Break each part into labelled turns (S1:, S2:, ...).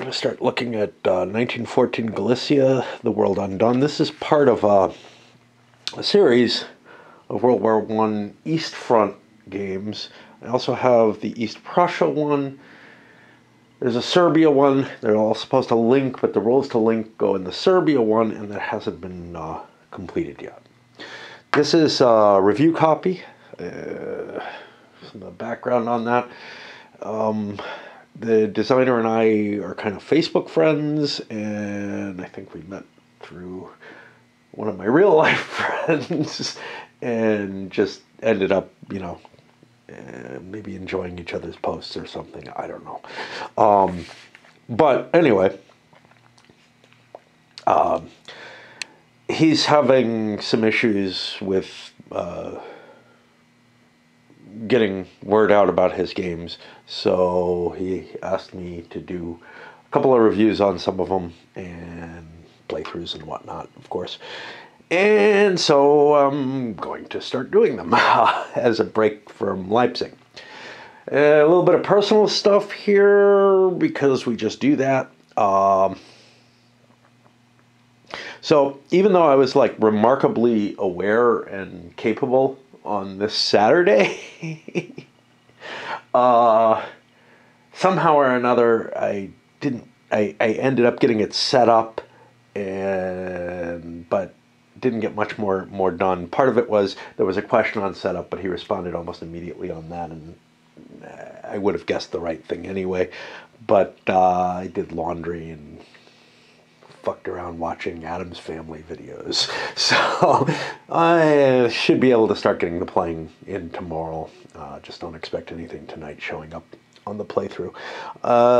S1: going to start looking at 1914 Galicia, The World Undone. This is part of a series of World War I East Front games. I also have the East Prussia one. There's a Serbia one. They're all supposed to link, but the rules to link go in the Serbia one, and that hasn't been completed yet. This is a review copy. Some background on that. The designer and I are kind of Facebook friends, and I think we met through one of my real life friends, and just ended up, you know, maybe enjoying each other's posts or something. I don't know. But anyway, he's having some issues with getting word out about his games, so he asked me to do a couple of reviews on some of them and playthroughs and whatnot, of course. And so I'm going to start doing them as a break from Leipzig. A little bit of personal stuff here because we just do that. So even though I was like remarkably aware and capable on this Saturday, somehow or another I ended up getting it set up, but didn't get much more done. Part of it was there was a question on setup, but he responded almost immediately on that, and I would have guessed the right thing anyway. But I did laundry and fucked around watching Addams Family videos. So I should be able to start getting the playing in tomorrow. Just don't expect anything tonight showing up on the playthrough.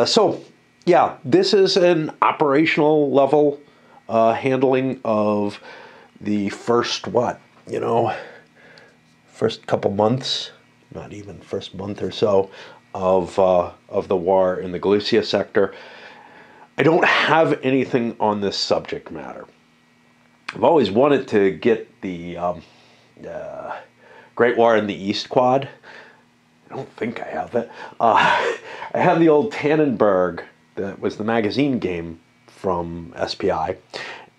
S1: So yeah, this is an operational level handling of the first, first couple months, not even first month or so of the war in the Galicia sector. I don't have anything on this subject matter. I've always wanted to get the Great War in the East quad. I don't think I have it. I have the old Tannenberg that was the magazine game from SPI,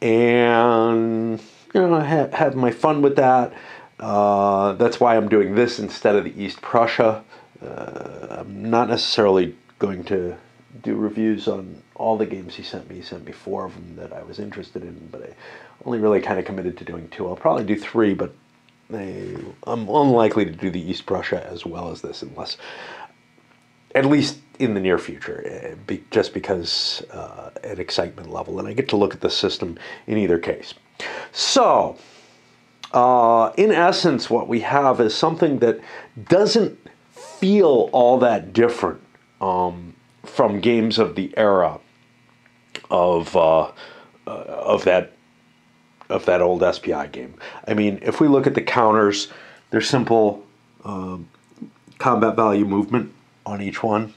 S1: and I have my fun with that. That's why I'm doing this instead of the East Prussia. I'm not necessarily going to do reviews on all the games he sent me. He sent me 4 of them that I was interested in, but I only really kind of committed to doing 2. I'll probably do 3, but I'm unlikely to do the East Prussia as well as this, unless, at least in the near future, just because an excitement level, and I get to look at the system in either case. So, in essence, what we have is something that doesn't feel all that different from games of the era of that old SPI game. I mean, if we look at the counters, they're simple combat value movement on each one.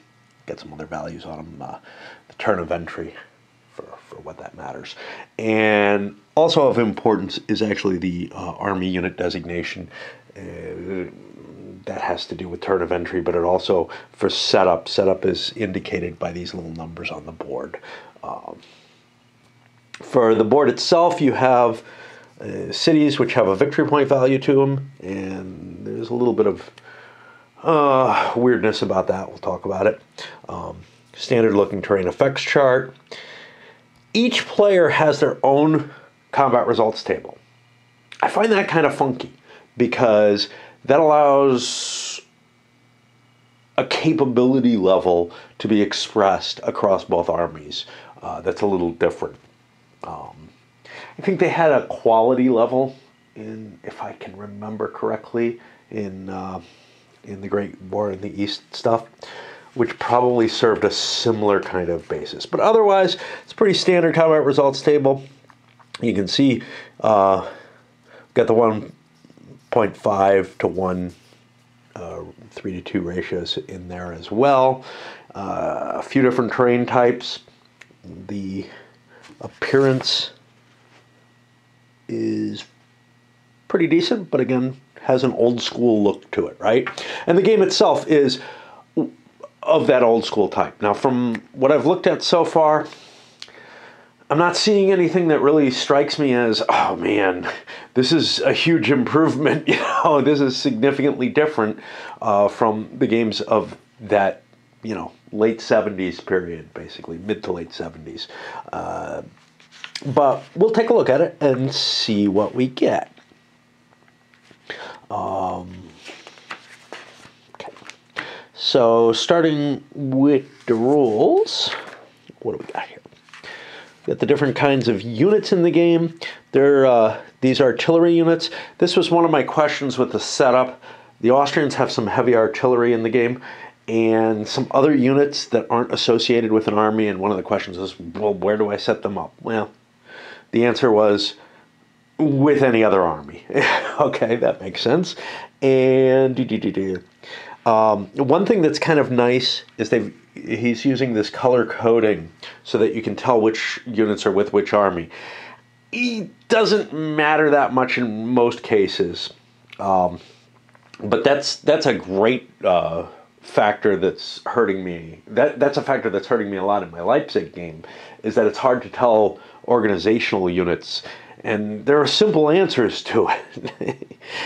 S1: Get some other values on them. The turn of entry for what that matters. And also of importance is actually the army unit designation. That has to do with turn of entry, but it also, for setup is indicated by these little numbers on the board. For the board itself, you have cities which have a victory point value to them, and there's a little bit of weirdness about that. We'll talk about it. Standard looking terrain effects chart. Each player has their own combat results table. I find that kind of funky because that allows a capability level to be expressed across both armies. That's a little different. I think they had a quality level in, if I can remember correctly, in the Great War in the East stuff, which probably served a similar kind of basis. But otherwise, it's a pretty standard combat results table. You can see got the 1.5 to 1, 3 to 2 ratios in there as well. A few different terrain types. The appearance is pretty decent, but again, has an old school look to it, right? And the game itself is of that old school type. Now, from what I've looked at so far, I'm not seeing anything that really strikes me as, oh man, this is a huge improvement. You know, this is significantly different from the games of that, you know, late 70s period, basically, mid to late 70s. But we'll take a look at it and see what we get. Okay. So starting with the rules, what do we got here? We got the different kinds of units in the game. These artillery units. This was one of my questions with the setup. The Austrians have some heavy artillery in the game and some other units that aren't associated with an army, and one of the questions is, well, where do I set them up? Well, the answer was with any other army. Okay, that makes sense. And one thing that's kind of nice is he's using this color coding so that you can tell which units are with which army. It doesn't matter that much in most cases, but that's a great factor that's hurting me. That's a factor that's hurting me a lot in my Leipzig game, is that it's hard to tell organizational units, and there are simple answers to it.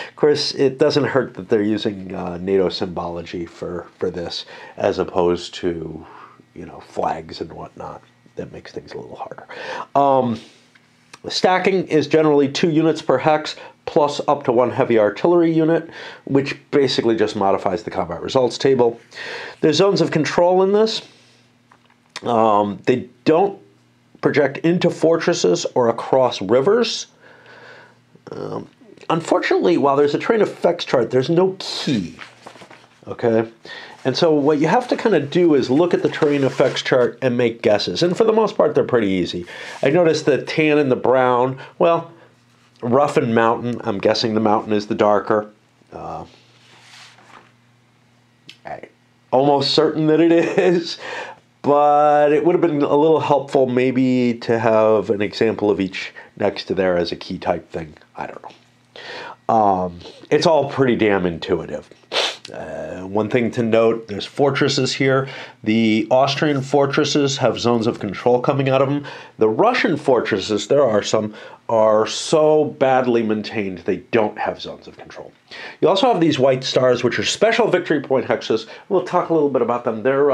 S1: Of course, it doesn't hurt that they're using NATO symbology for this, as opposed to, you know, flags and whatnot. That makes things a little harder. Stacking is generally 2 units per hex, plus up to 1 heavy artillery unit, which basically just modifies the combat results table. There's zones of control in this. They don't project into fortresses or across rivers. Unfortunately, while there's a terrain effects chart, there's no key. Okay? And so what you have to kind of do is look at the terrain effects chart and make guesses. And for the most part, they're pretty easy. I noticed the tan and the brown, well, rough and mountain. I'm guessing the mountain is the darker. I'm almost certain that it is. But it would have been a little helpful maybe to have an example of each next to there as a key type thing. I don't know. It's all pretty damn intuitive. One thing to note, there's fortresses here. The Austrian fortresses have zones of control coming out of them. The Russian fortresses, there are some, are so badly maintained they don't have zones of control. You also have these white stars, which are special victory point hexes. We'll talk a little bit about them. They're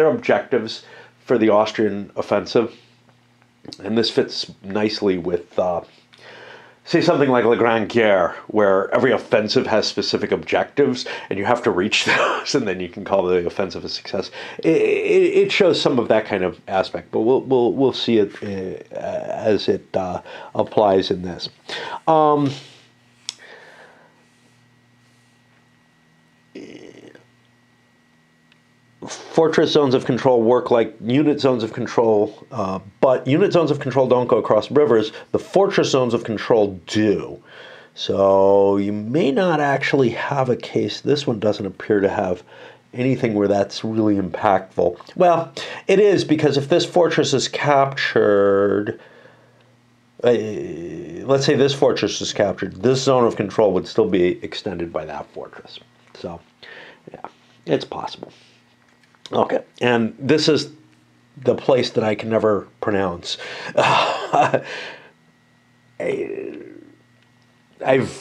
S1: objectives for the Austrian offensive, and this fits nicely with, say, something like La Grande Guerre, where every offensive has specific objectives, and you have to reach those, and then you can call the offensive a success. It shows some of that kind of aspect, but we'll see it as it applies in this. Fortress zones of control work like unit zones of control, but unit zones of control don't go across rivers. The fortress zones of control do. So you may not actually have a case. This one doesn't appear to have anything where that's really impactful. Well, it is, because if this fortress is captured, let's say this fortress is captured, this zone of control would still be extended by that fortress. So, yeah, it's possible. Okay, and this is the place that I can never pronounce. I've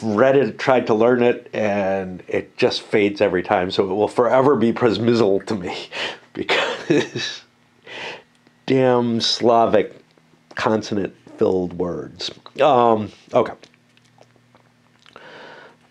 S1: read it, tried to learn it, and it just fades every time, so it will forever be Przemysl to me, because damn Slavic consonant-filled words. Okay.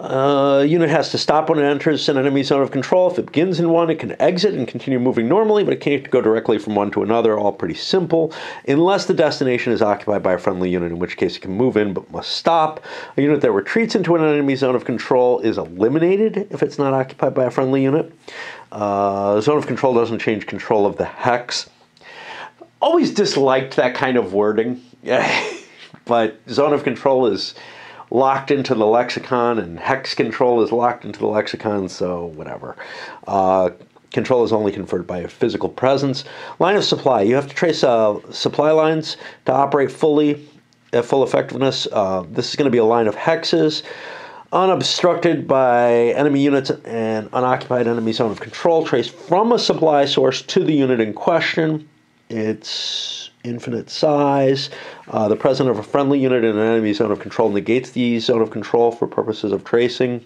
S1: Unit has to stop when it enters an enemy zone of control. If it begins in one, it can exit and continue moving normally, but it can't go directly from one to another. All pretty simple, unless the destination is occupied by a friendly unit, in which case it can move in but must stop. A unit that retreats into an enemy zone of control is eliminated if it's not occupied by a friendly unit. Zone of control doesn't change control of the hex. Always disliked that kind of wording, but zone of control is locked into the lexicon, and hex control is locked into the lexicon, so whatever. Control is only conferred by a physical presence. Line of supply. You have to trace supply lines to operate fully, at full effectiveness. This is going to be a line of hexes. unobstructed by enemy units and unoccupied enemy zone of control traced from a supply source to the unit in question. It's infinite size. The presence of a friendly unit in an enemy zone of control negates the zone of control for purposes of tracing.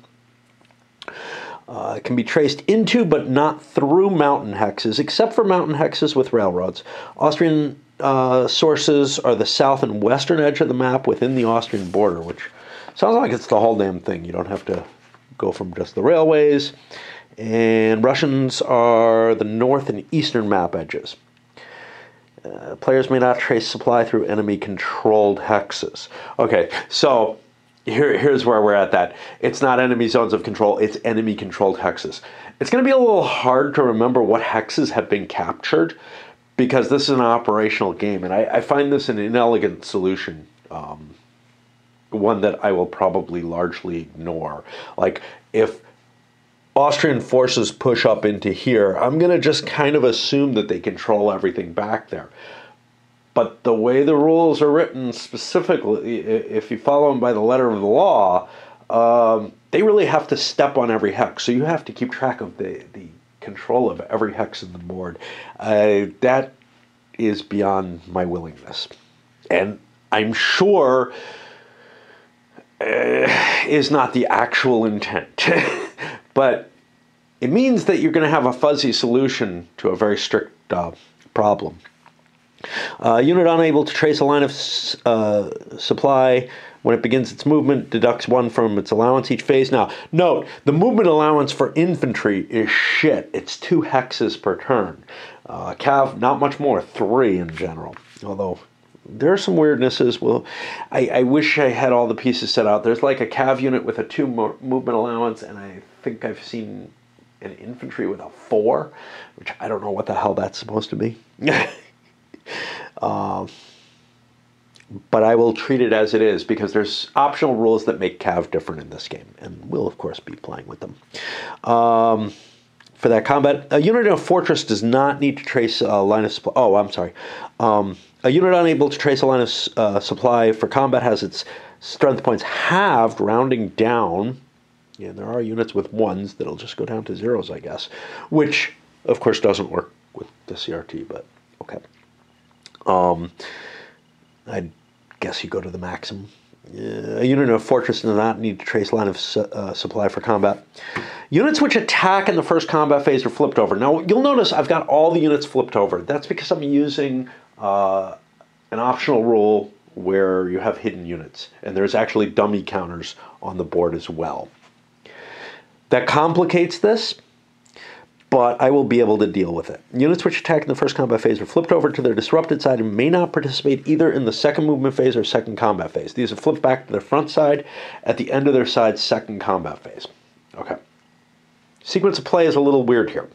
S1: It can be traced into but not through mountain hexes, except for mountain hexes with railroads. Austrian sources are the south and western edge of the map within the Austrian border, which sounds like it's the whole damn thing. You don't have to go from just the railways. And Russians are the north and eastern map edges. Players may not trace supply through enemy-controlled hexes. Okay, so here's where we're at that. It's not enemy zones of control, it's enemy-controlled hexes. It's going to be a little hard to remember what hexes have been captured because this is an operational game, and I find this an inelegant solution, one that I will probably largely ignore. Like, if Austrian forces push up into here, I'm going to just kind of assume that they control everything back there. But the way the rules are written specifically, if you follow them by the letter of the law, they really have to step on every hex. So you have to keep track of the control of every hex in the board. That is beyond my willingness. And I'm sure is not the actual intent. But it means that you're going to have a fuzzy solution to a very strict problem. Unit unable to trace a line of supply when it begins its movement deducts 1 from its allowance each phase. Now, note, the movement allowance for infantry is shit. It's 2 hexes per turn. Cav, not much more, 3 in general. Although, there are some weirdnesses. Well, I wish I had all the pieces set out. There's like a Cav unit with a 2 movement allowance, and I think I've seen an infantry with a 4, which I don't know what the hell that's supposed to be. But I will treat it as it is because there's optional rules that make Cav different in this game, and we'll of course be playing with them. For that combat, a unit in a fortress does not need to trace a line of supply. Oh, I'm sorry. A unit unable to trace a line of supply for combat has its strength points halved, rounding down. Yeah, there are units with 1s that'll just go down to 0s, I guess, which of course doesn't work with the CRT, but okay. I guess you go to the maximum. A unit in a fortress does not need to trace line of supply for combat. Units which attack in the first combat phase are flipped over. Now, you'll notice I've got all the units flipped over. That's because I'm using an optional rule where you have hidden units, and there's actually dummy counters on the board as well. That complicates this, but I will be able to deal with it. Units which attack in the first combat phase are flipped over to their disrupted side and may not participate either in the second movement phase or second combat phase. These are flipped back to their front side at the end of their side's second combat phase. Okay. Sequence of play is a little weird here.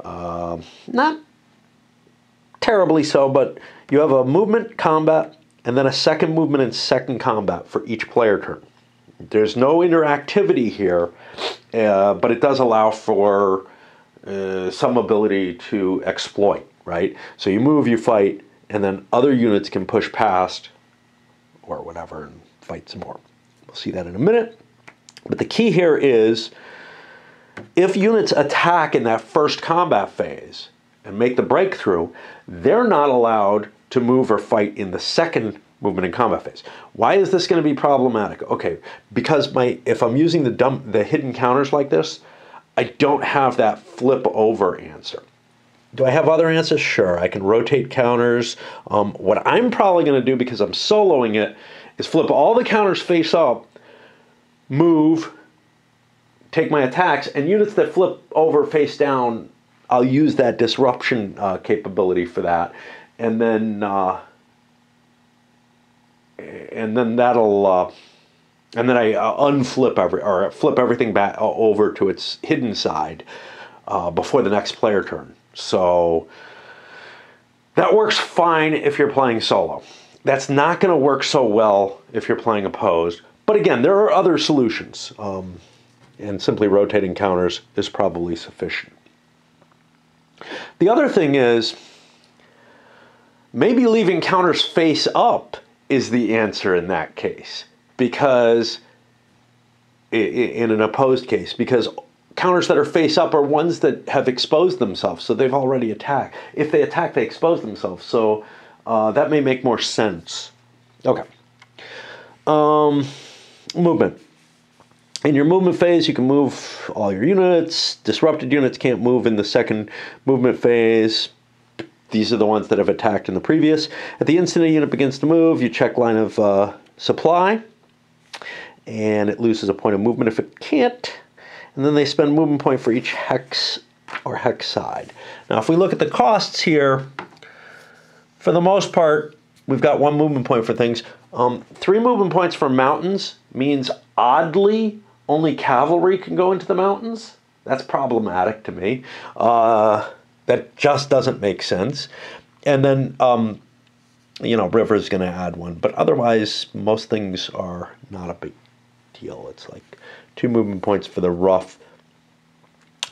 S1: Not terribly so, but you have a movement, combat, and then a second movement and second combat for each player turn. There's no interactivity here, but it does allow for some ability to exploit, right? So you move, you fight, and then other units can push past or whatever and fight some more. We'll see that in a minute. But the key here is if units attack in that first combat phase and make the breakthrough, they're not allowed to move or fight in the second movement and combat phase. Why is this going to be problematic? Okay, because if I'm using the hidden counters like this, I don't have that flip over answer. Do I have other answers? Sure, I can rotate counters. What I'm probably going to do, because I'm soloing it, is flip all the counters face up, move, take my attacks, and units that flip over face down, I'll use that disruption capability for that, and then that'll and then I unflip flip everything back over to its hidden side before the next player turn. So that works fine if you're playing solo. That's not going to work so well if you're playing opposed. But again, there are other solutions, and simply rotating counters is probably sufficient. The other thing is maybe leaving counters face up is the answer in that case, because in an opposed case, because counters that are face up are ones that have exposed themselves, so they've already attacked. If they attack, they expose themselves, so that may make more sense. Okay. Movement. In your movement phase, you can move all your units. Disrupted units can't move in the second movement phase. These are the ones that have attacked in the previous. At the instant a unit begins to move, you check line of supply, and it loses a point of movement if it can't. And then they spend movement point for each hex or hex side. Now, if we look at the costs here, for the most part, we've got 1 movement point for things. 3 movement points for mountains means, oddly, only cavalry can go into the mountains. That's problematic to me. That just doesn't make sense. And then, River's going to add 1. But otherwise, most things are not a big deal. It's like 2 movement points for the rough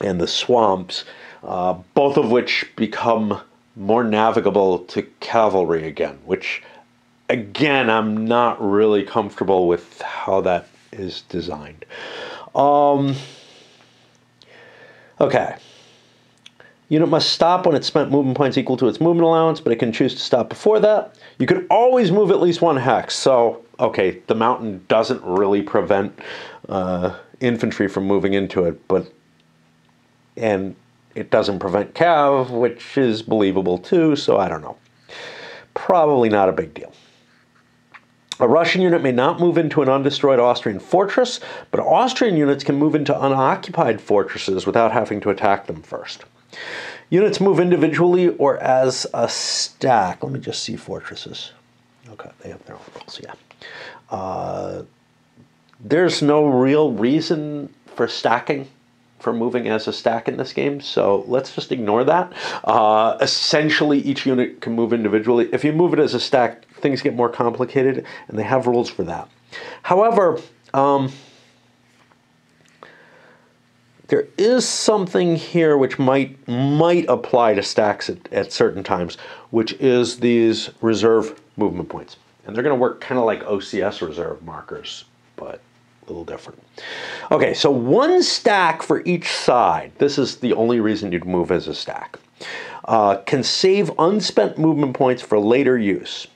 S1: and the swamps, both of which become more navigable to cavalry again, which, again, I'm not really comfortable with how that is designed. Okay. Unit must stop when it's spent movement points equal to its movement allowance, but it can choose to stop before that. You can always move at least 1 hex. So, okay, the mountain doesn't really prevent infantry from moving into it, and it doesn't prevent cav, which is believable too, so I don't know. Probably not a big deal. A Russian unit may not move into an undestroyed Austrian fortress, but Austrian units can move into unoccupied fortresses without having to attack them first. Units move individually or as a stack. Let me just see fortresses. Okay, they have their own rules, yeah. There's no real reason for stacking, for moving as a stack in this game, so let's just ignore that. Essentially, each unit can move individually. If you move it as a stack, things get more complicated, and they have rules for that. However, there is something here which might apply to stacks at certain times, which is these reserve movement points. And they're going to work kind of like OCS reserve markers, but a little different. Okay, so 1 stack for each side. This is the only reason you'd move as a stack. Can save unspent movement points for later use.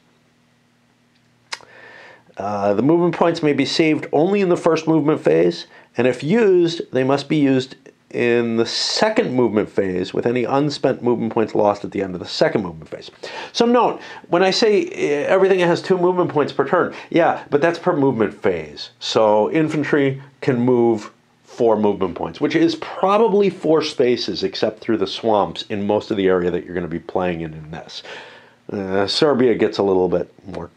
S1: The movement points may be saved only in the first movement phase, and if used, they must be used in the second movement phase with any unspent movement points lost at the end of the second movement phase. So note, when I say everything has 2 movement points per turn, yeah, but that's per movement phase. So infantry can move 4 movement points, which is probably 4 spaces except through the swamps in most of the area that you're going to be playing in this. Serbia gets a little bit more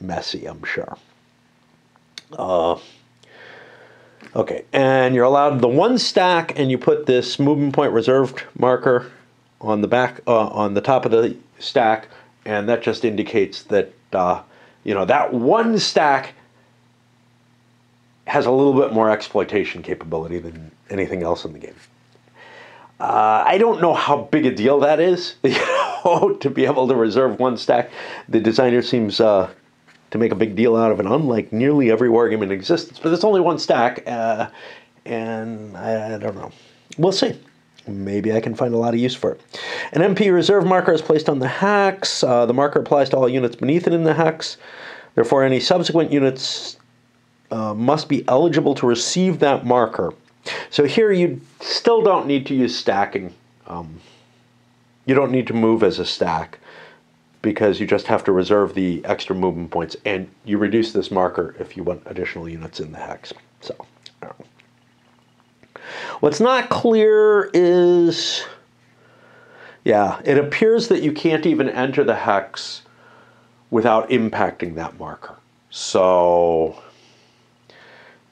S1: messy, I'm sure. Okay, and you're allowed the 1 stack, and you put this movement point reserved marker on the back, on the top of the stack, and that just indicates that that 1 stack has a little bit more exploitation capability than anything else in the game. I don't know how big a deal that is, to be able to reserve 1 stack. The designer seems to make a big deal out of it, unlike nearly every wargame in existence. But it's only 1 stack, and I don't know. We'll see. Maybe I can find a lot of use for it. An MP reserve marker is placed on the hex. The marker applies to all units beneath it in the hex. Therefore, any subsequent units must be eligible to receive that marker. So here you still don't need to use stacking. You don't need to move as a stack, because you just have to reserve the extra movement points, and you reduce this marker if you want additional units in the hex. So, I don't know. What's not clear is, yeah, it appears that you can't even enter the hex without impacting that marker. So,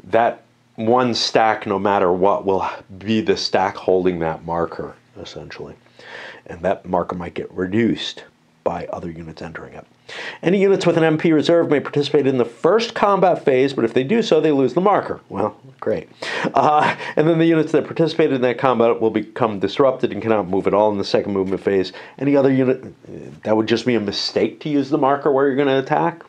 S1: that 1 stack, no matter what, will be the stack holding that marker, essentially. And that marker might get reduced by other units entering it. Any units with an MP reserve may participate in the first combat phase, but if they do so, they lose the marker. Well, great. And then the units that participated in that combat will become disrupted and cannot move at all in the second movement phase. Any other unit, that would just be a mistake to use the marker where you're going to attack.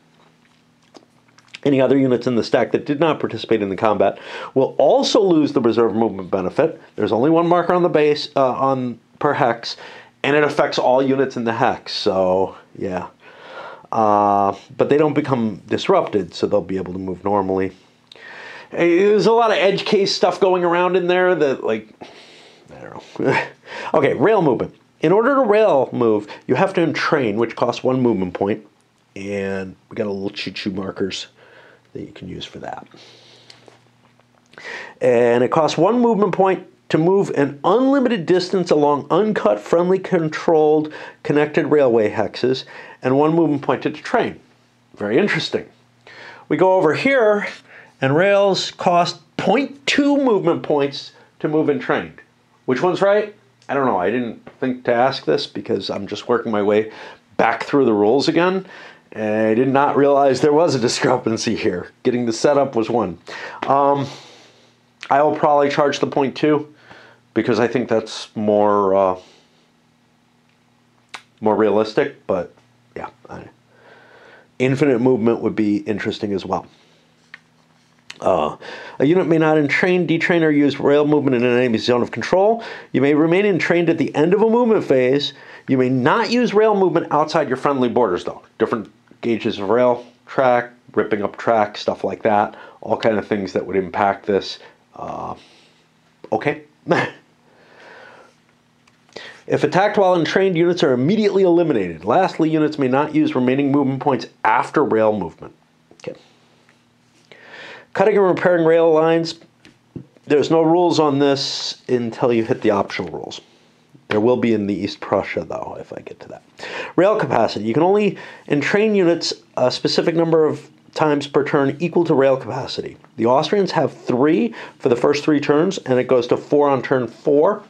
S1: Any other units in the stack that did not participate in the combat will also lose the reserve movement benefit. There's only one marker on the base per hex, and it affects all units in the hex. So yeah, but they don't become disrupted, so they'll be able to move normally. There's a lot of edge case stuff going around in there that, like, I don't know. Okay, rail movement. In order to rail move, you have to entrain, which costs 1 movement point, and we got a little choo-choo markers that you can use for that. And it costs 1 movement point to move an unlimited distance along uncut, friendly, controlled, connected railway hexes, and 1 movement point to train. Very interesting. We go over here, and rails cost 0.2 movement points to move entrained. Which one's right? I don't know. I didn't think to ask this because I'm just working my way back through the rules again. I did not realize there was a discrepancy here. Getting the setup was 1. I will probably charge the 0.2 because I think that's more realistic. But yeah, infinite movement would be interesting as well. A unit may not entrain, detrain, or use rail movement in an enemy's zone of control. You may remain entrained at the end of a movement phase. You may not use rail movement outside your friendly borders, though. Different gauges of rail track, ripping up track, stuff like that. All kind of things that would impact this. Okay. If attacked while entrained, units are immediately eliminated. Lastly, units may not use remaining movement points after rail movement. Okay. Cutting and repairing rail lines. There's no rules on this until you hit the optional rules. There will be in the East Prussia, though, if I get to that. Rail capacity. You can only entrain units a specific number of times per turn equal to rail capacity. The Austrians have 3 for the first 3 turns, and it goes to 4 on turn 4.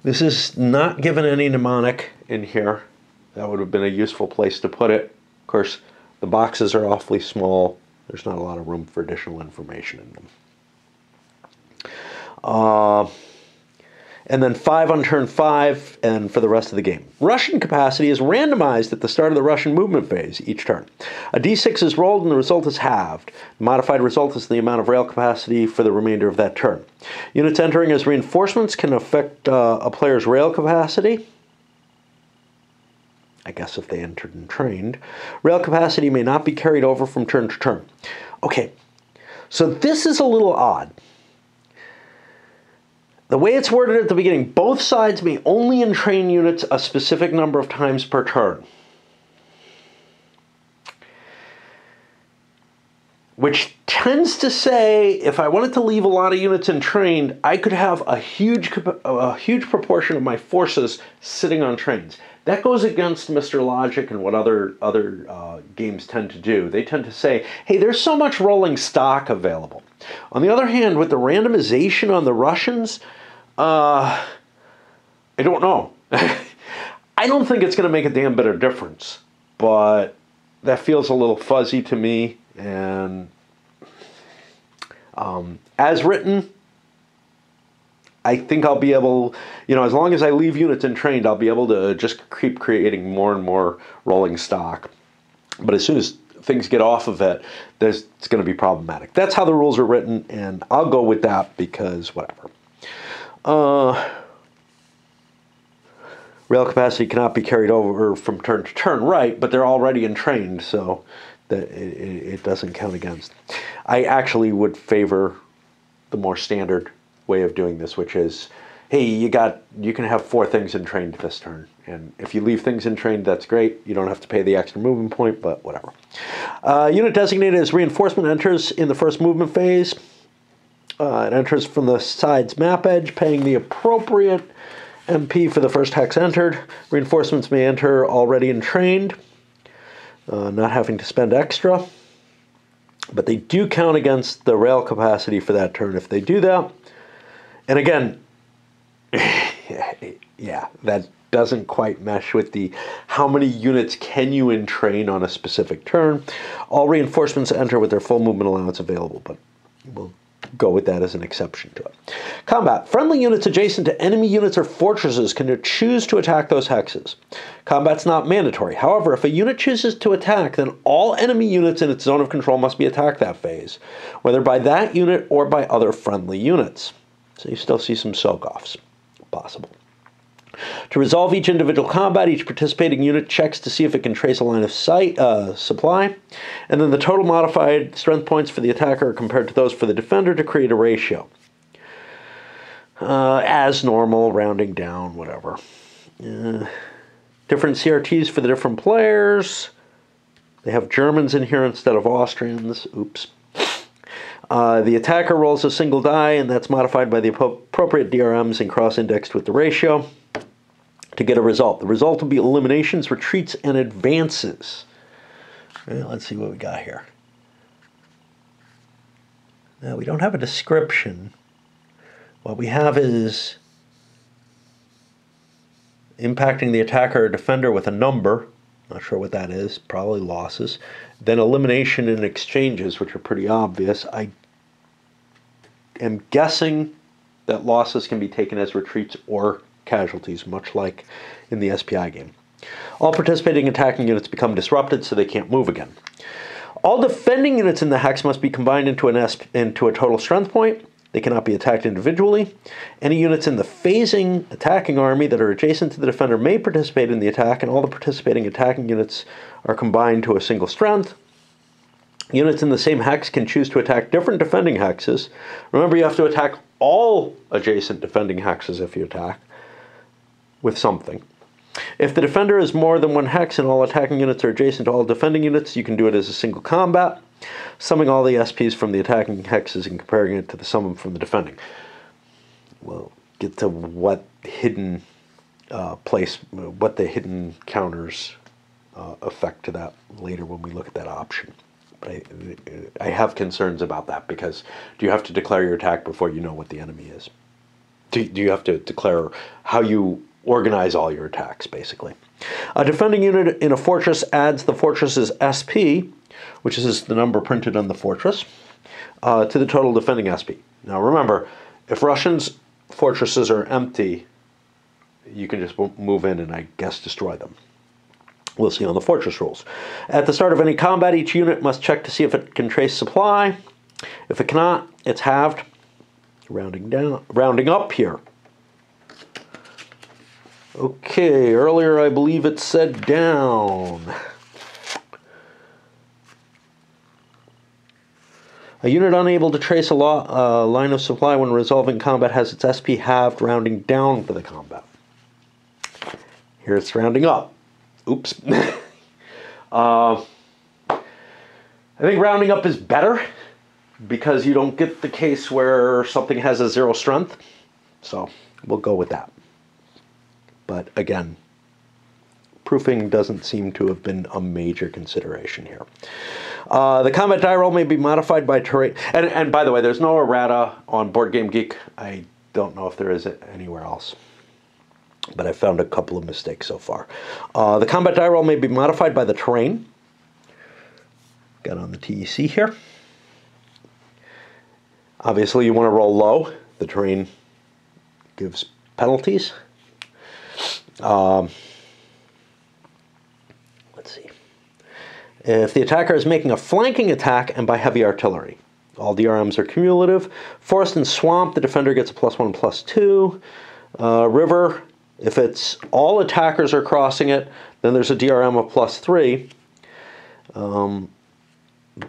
S1: This is not given any mnemonic in here. That would have been a useful place to put it. Of course, the boxes are awfully small. There's not a lot of room for additional information in them. And then 5 on turn 5, and for the rest of the game. Russian capacity is randomized at the start of the Russian movement phase each turn. A d6 is rolled and the result is halved. The modified result is the amount of rail capacity for the remainder of that turn. Units entering as reinforcements can affect a player's rail capacity. I guess if they entered and trained. Rail capacity may not be carried over from turn to turn. Okay, so this is a little odd. The way it's worded at the beginning, both sides may only entrain units a specific number of times per turn. Which tends to say, if I wanted to leave a lot of units entrained, I could have a huge proportion of my forces sitting on trains. That goes against Mr. Logic and what other games tend to do. They tend to say, hey, there's so much rolling stock available. On the other hand, with the randomization on the Russians, I don't know. I don't think it's going to make a damn bit of difference, but that feels a little fuzzy to me. And as written, I think I'll be able, as long as I leave units entrained, I'll be able to just keep creating more and more rolling stock. But as soon as things get off of it, it's going to be problematic. That's how the rules are written, and I'll go with that because whatever. Rail capacity cannot be carried over from turn to turn, right, but they're already entrained, so that it doesn't count against. I actually would favor the more standard way of doing this, which is, hey, you can have 4 things entrained this turn, and if you leave things entrained, that's great. You don't have to pay the extra movement point, but whatever. Unit designated as reinforcement enters in the first movement phase. It enters from the side's map edge, paying the appropriate MP for the first hex entered. Reinforcements may enter already entrained, not having to spend extra. But they do count against the rail capacity for that turn if they do that. And again, yeah, that doesn't quite mesh with the how many units can you entrain on a specific turn. All reinforcements enter with their full movement allowance available, but we'll go with that as an exception to it. Combat. Friendly units adjacent to enemy units or fortresses can choose to attack those hexes. Combat's not mandatory. However, if a unit chooses to attack, then all enemy units in its zone of control must be attacked that phase, whether by that unit or by other friendly units. So you still see some soak-offs possible. To resolve each individual combat, each participating unit checks to see if it can trace a line of sight supply, and then the total modified strength points for the attacker are compared to those for the defender to create a ratio. As normal, rounding down, whatever. Different CRTs for the different players. They have Germans in here instead of Austrians. Oops. The attacker rolls a single die, and that's modified by the appropriate DRMs and cross-indexed with the ratio to get a result. The result will be eliminations, retreats, and advances. Well, let's see what we got here. Now, we don't have a description. What we have is impacting the attacker or defender with a number. Not sure what that is. Probably losses. Then elimination and exchanges, which are pretty obvious. I am guessing that losses can be taken as retreats or casualties, much like in the SPI game. All participating attacking units become disrupted, so they can't move again. All defending units in the hex must be combined into a total strength point. They cannot be attacked individually. Any units in the phasing attacking army that are adjacent to the defender may participate in the attack, and all the participating attacking units are combined to a single strength. Units in the same hex can choose to attack different defending hexes. Remember, you have to attack all adjacent defending hexes if you attack with something. If the defender is more than one hex and all attacking units are adjacent to all defending units, you can do it as a single combat, summing all the SPs from the attacking hexes and comparing it to the sum from the defending. We'll get to what hidden what the hidden counters affect to that later when we look at that option. But I have concerns about that, because do you have to declare your attack before you know what the enemy is? Do you have to declare how you organize all your attacks, basically? A defending unit in a fortress adds the fortress's SP, which is the number printed on the fortress, to the total defending SP. Now remember, if Russians' fortresses are empty, you can just move in and, I guess, destroy them. We'll see on the fortress rules. At the start of any combat, each unit must check to see if it can trace supply. If it cannot, it's halved. Rounding up here. Okay, earlier I believe it said down. A unit unable to trace a line of supply when resolving combat has its SP halved, rounding down for the combat. Here it's rounding up. Oops. I think rounding up is better, because you don't get the case where something has a 0 strength. So we'll go with that. But again, proofing doesn't seem to have been a major consideration here. The combat die roll may be modified by terrain. And by the way, there's no errata on Board Game Geek. I don't know if there is anywhere else, but I found a couple of mistakes so far. The combat die roll may be modified by the terrain. Got on the TEC here. Obviously, you want to roll low. The terrain gives penalties. Let's see. If the attacker is making a flanking attack and by heavy artillery, all DRMs are cumulative. Forest and swamp, the defender gets a +1/+2. River, if it's all attackers are crossing it, then there's a DRM of +3.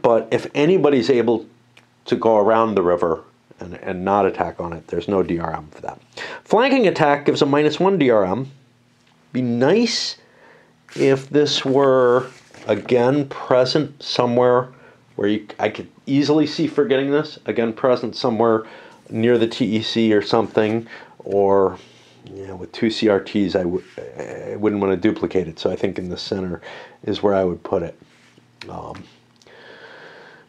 S1: But if anybody's able to go around the river and not attack on it, there's no DRM for that. Flanking attack gives a -1 DRM. Be nice if this were, again, present somewhere where I could easily see forgetting this. Again, present somewhere near the TEC or something, or with 2 CRTs, I wouldn't want to duplicate it. So I think in the center is where I would put it.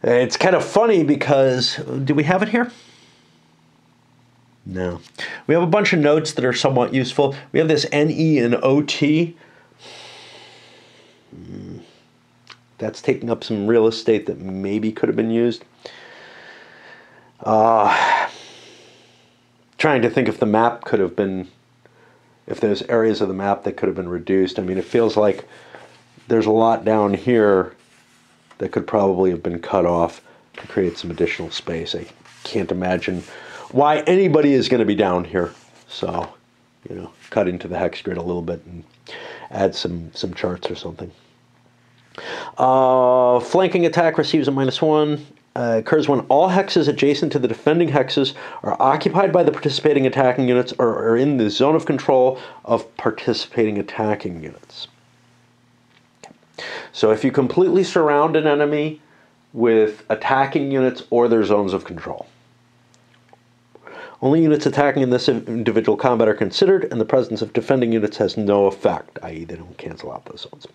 S1: It's kind of funny because, do we have it here? No. We have a bunch of notes that are somewhat useful. We have this NE and OT. That's taking up some real estate that maybe could have been used. Trying to think if the map could have been, if there's areas of the map that could have been reduced. I mean, it feels like there's a lot down here that could probably have been cut off to create some additional space. I can't imagine why anybody is going to be down here. So, you know, cut into the hex grid a little bit and add some charts or something. Flanking attack receives a -1. Occurs when all hexes adjacent to the defending hexes are occupied by the participating attacking units or are in the zone of control of participating attacking units. So if you completely surround an enemy with attacking units or their zones of control, only units attacking in this individual combat are considered, and the presence of defending units has no effect, i.e. they don't cancel out those zones.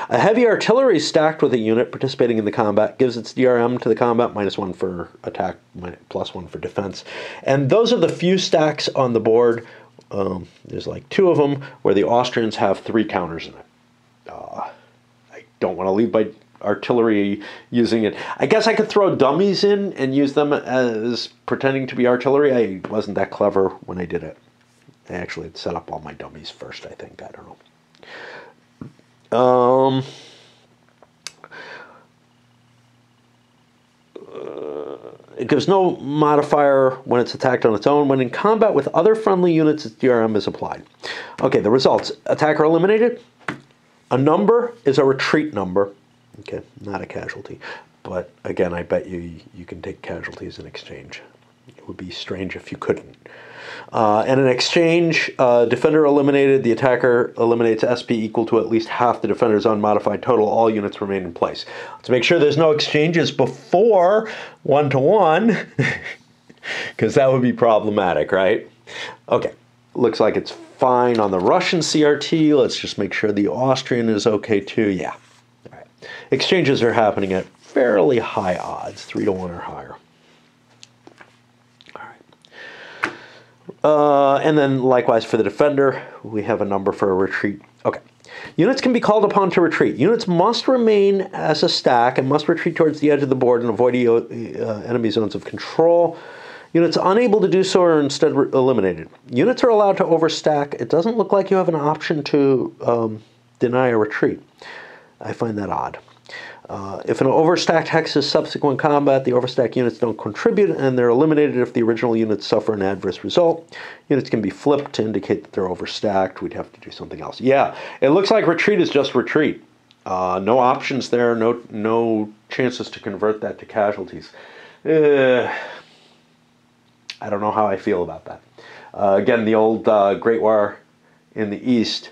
S1: A heavy artillery stacked with a unit participating in the combat gives its DRM to the combat, -1 for attack, +1 for defense. And those are the few stacks on the board, there's like 2 of them, where the Austrians have 3 counters in it. I don't want to leave my artillery using it. I guess I could throw dummies in and use them as pretending to be artillery. I wasn't that clever when I did it. I actually had set up all my dummies first, I think. I don't know. It gives no modifier when it's attacked on its own. When in combat with other friendly units, its DRM is applied. Okay, the results. Attacker eliminated. A number is a retreat number. Okay, not a casualty. But again, I bet you can take casualties in exchange. It would be strange if you couldn't. And in exchange, defender eliminated, the attacker eliminates SP equal to at least half the defender's unmodified total. All units remain in place. Let's make sure there's no exchanges before 1-to-1, because that would be problematic, right? Okay, looks like it's fine on the Russian CRT. Let's just make sure the Austrian is okay too. Yeah. All right. Exchanges are happening at fairly high odds, 3-to-1 or higher. And then likewise for the defender, we have a number for a retreat. Okay. Units can be called upon to retreat. Units must remain as a stack and must retreat towards the edge of the board and avoid enemy zones of control. Units unable to do so are instead eliminated. Units are allowed to overstack. It doesn't look like you have an option to deny a retreat. I find that odd. If an overstacked hex is subsequent combat, the overstacked units don't contribute, and they're eliminated if the original units suffer an adverse result. Units can be flipped to indicate that they're overstacked. We'd have to do something else. Yeah, it looks like retreat is just retreat. No options there, no chances to convert that to casualties. I don't know how I feel about that. Again, the old Great War in the East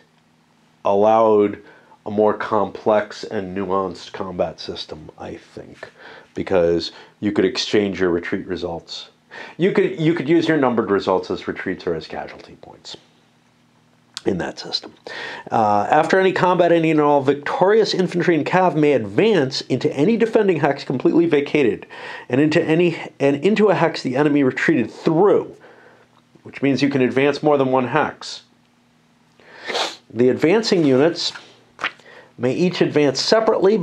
S1: allowed a more complex and nuanced combat system, I think, because you could exchange your retreat results. You could use your numbered results as retreats or as casualty points in that system. After any combat, any and all victorious infantry and cav may advance into any defending hex completely vacated, and into a hex the enemy retreated through, which means you can advance more than one hex. The advancing units may each advance separately.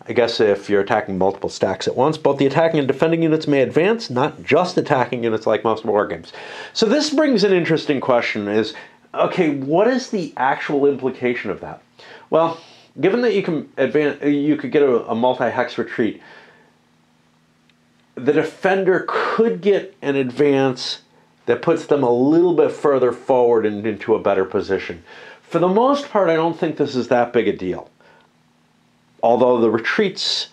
S1: I guess if you're attacking multiple stacks at once, both the attacking and defending units may advance, not just attacking units like most war games. So this brings an interesting question is, okay, what is the actual implication of that? Well, given that you can advance, you could get a multi-hex retreat, the defender could get an advance that puts them a little bit further forward and into a better position. For the most part, I don't think this is that big a deal. Although the retreats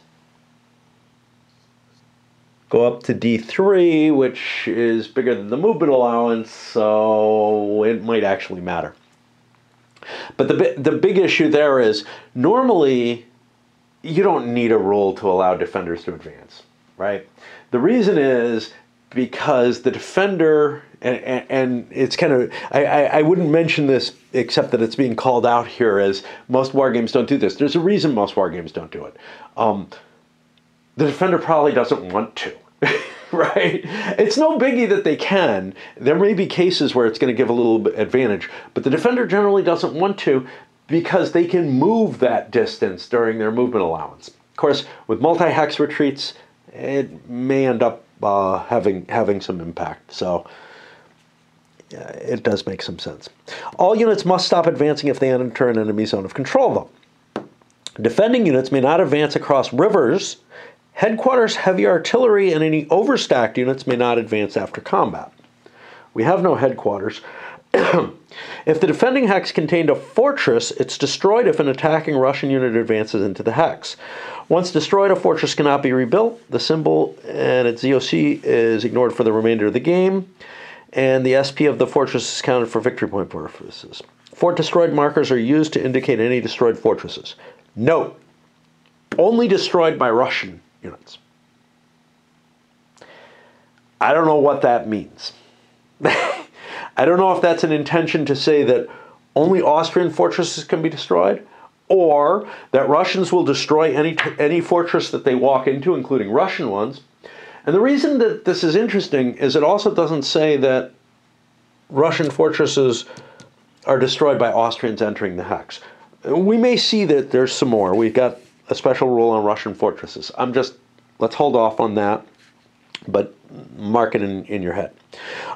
S1: go up to D3, which is bigger than the movement allowance, so it might actually matter. But the big issue there is, normally, you don't need a rule to allow defenders to advance, right? The reason is because the defender, and it's kind of, I wouldn't mention this except that it's being called out here as most war games don't do this. There's a reason most war games don't do it. The defender probably doesn't want to, right? It's no biggie that they can. There may be cases where it's going to give a little bit advantage, but the defender generally doesn't want to because they can move that distance during their movement allowance. Of course, with multi-hex retreats, it may end up having some impact. So it does make some sense. All units must stop advancing if they enter an enemy zone of control, though. Defending units may not advance across rivers. Headquarters, heavy artillery, and any overstacked units may not advance after combat. We have no headquarters. If the defending hex contained a fortress, it's destroyed if an attacking Russian unit advances into the hex. Once destroyed, a fortress cannot be rebuilt. The symbol and its ZOC is ignored for the remainder of the game, and the SP of the fortress is counted for victory point purposes. Fort destroyed markers are used to indicate any destroyed fortresses. Note, only destroyed by Russian units. I don't know what that means. I don't know if that's an intention to say that only Austrian fortresses can be destroyed, or that Russians will destroy any fortress that they walk into, including Russian ones. And the reason that this is interesting is it also doesn't say that Russian fortresses are destroyed by Austrians entering the hex. We may see that there's some more. We've got a special rule on Russian fortresses. Let's hold off on that, but mark it in your head.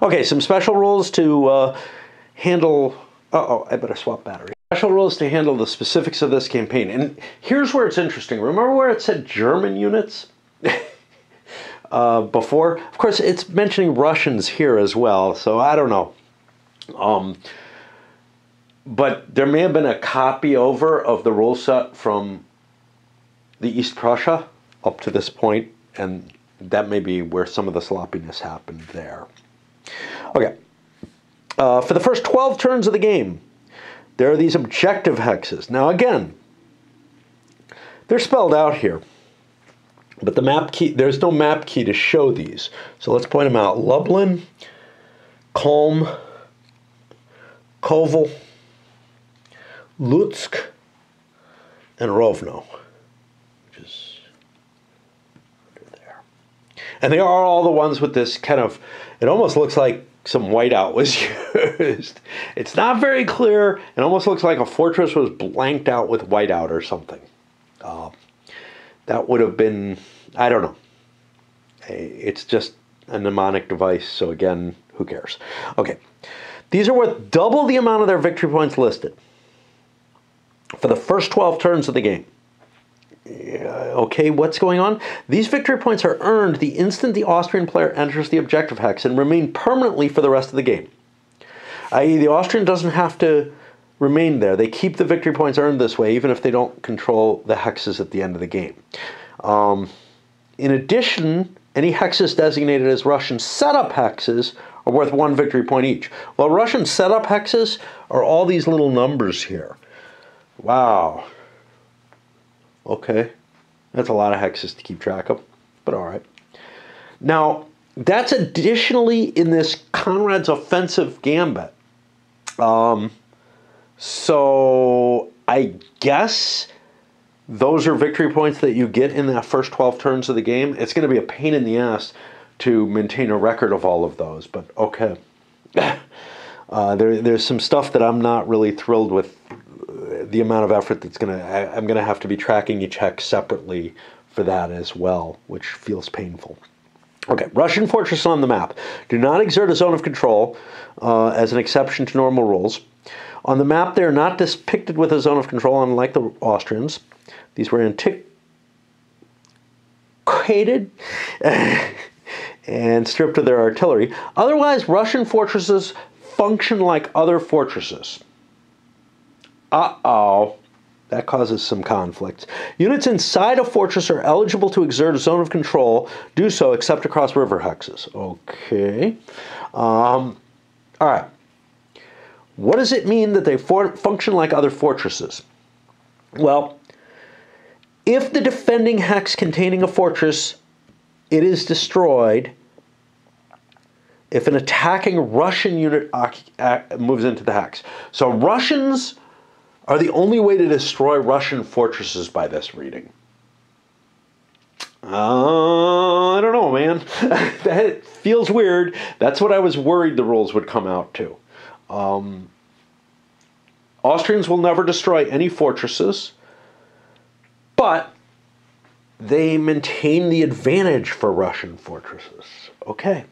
S1: Okay, some special rules to handle... I better swap battery. Special rules to handle the specifics of this campaign. And here's where it's interesting. Remember where it said German units before? Of course, it's mentioning Russians here as well, so I don't know. But there may have been a copy over of the rule set from the East Prussia up to this point, and that may be where some of the sloppiness happened there. Okay. For the first 12 turns of the game, there are these objective hexes. Now again, they're spelled out here, but the map key, there's no map key to show these. So let's point them out. Lublin, Kulm, Kovel, Lutsk, and Rovno, which is under there. And they are all the ones with this kind of, it almost looks like some whiteout was used. It's not very clear. It almost looks like a fortress was blanked out with whiteout or something. That would have been, I don't know. It's just a mnemonic device, so again, who cares? Okay, these are worth double the amount of their victory points listed for the first 12 turns of the game. Okay, what's going on? These victory points are earned the instant the Austrian player enters the objective hex and remain permanently for the rest of the game. I.e., the Austrian doesn't have to remain there. They keep the victory points earned this way, even if they don't control the hexes at the end of the game. In addition, any hexes designated as Russian setup hexes are worth 1 victory point each. Well, Russian setup hexes are all these little numbers here. Wow. Okay, that's a lot of hexes to keep track of, but all right. Now, that's additionally in this Conrad's offensive gambit. So I guess those are victory points that you get in that first 12 turns of the game. It's going to be a pain in the ass to maintain a record of all of those, but okay. There's some stuff that I'm not really thrilled with. The amount of effort that's I'm going to have to be tracking each hex separately for that as well, which feels painful. Okay, Russian fortresses on the map do not exert a zone of control as an exception to normal rules. On the map, they are not depicted with a zone of control, unlike the Austrians. These were antiquated and stripped of their artillery. Otherwise, Russian fortresses function like other fortresses. Uh-oh. That causes some conflict. Units inside a fortress are eligible to exert a zone of control. Do so except across river hexes. Okay. All right. What does it mean that they function like other fortresses? Well, if the defending hex containing a fortress, it is destroyed if an attacking Russian unit moves into the hex. So Russians are the only way to destroy Russian fortresses by this reading. I don't know, man. That feels weird. That's what I was worried the rules would come out to. Austrians will never destroy any fortresses, but they maintain the advantage for Russian fortresses. Okay,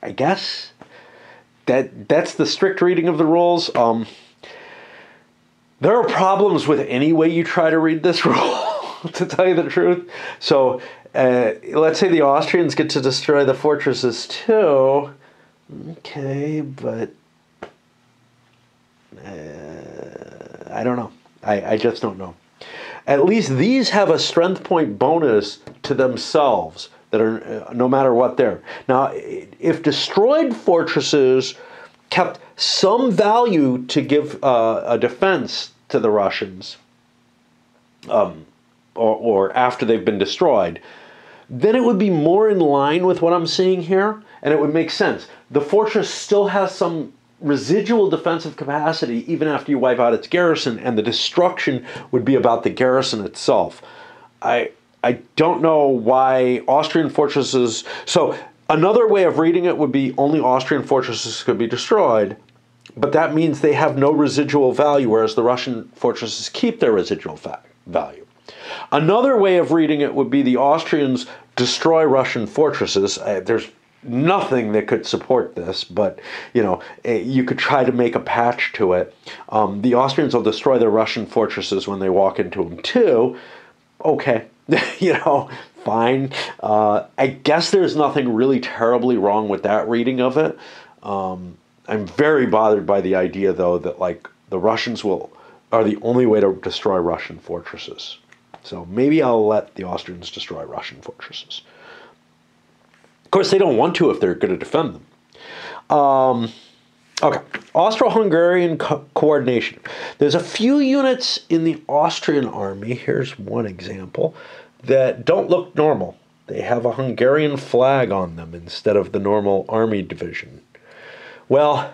S1: I guess that's the strict reading of the rules. There are problems with any way you try to read this rule, to tell you the truth. So let's say the Austrians get to destroy the fortresses too. Okay, but I don't know. I just don't know. At least these have a strength point bonus to themselves that are no matter what they're. Now, if destroyed fortresses kept some value to give a defense to the Russians, or after they've been destroyed, then it would be more in line with what I'm seeing here, and it would make sense. The fortress still has some residual defensive capacity even after you wipe out its garrison, and the destruction would be about the garrison itself. I don't know why Austrian fortresses... So another way of reading it would be only Austrian fortresses could be destroyed, but that means they have no residual value, whereas the Russian fortresses keep their residual value. Another way of reading it would be the Austrians destroy Russian fortresses. There's nothing that could support this, but you could try to make a patch to it. The Austrians will destroy their Russian fortresses when they walk into them too. Okay, fine. I guess there's nothing really terribly wrong with that reading of it. I'm very bothered by the idea, though, that the Russians are the only way to destroy Russian fortresses. So maybe I'll let the Austrians destroy Russian fortresses. Of course, they don't want to if they're going to defend them. Okay, Austral-Hungarian Coordination. There's a few units in the Austrian army, here's one example, that don't look normal. They have a Hungarian flag on them instead of the normal army division. Well,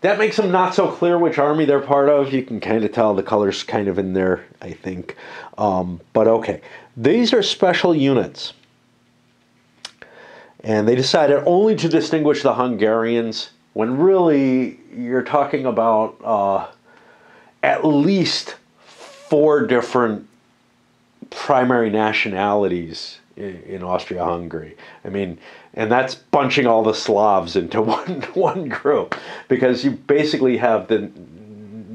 S1: that makes them not so clear which army they're part of. You can kind of tell the color's kind of in there, I think. But okay, these are special units. And they decided only to distinguish the Hungarians when really you're talking about at least 4 different primary nationalities in Austria-Hungary. I mean, and that's bunching all the Slavs into one group, because you basically have the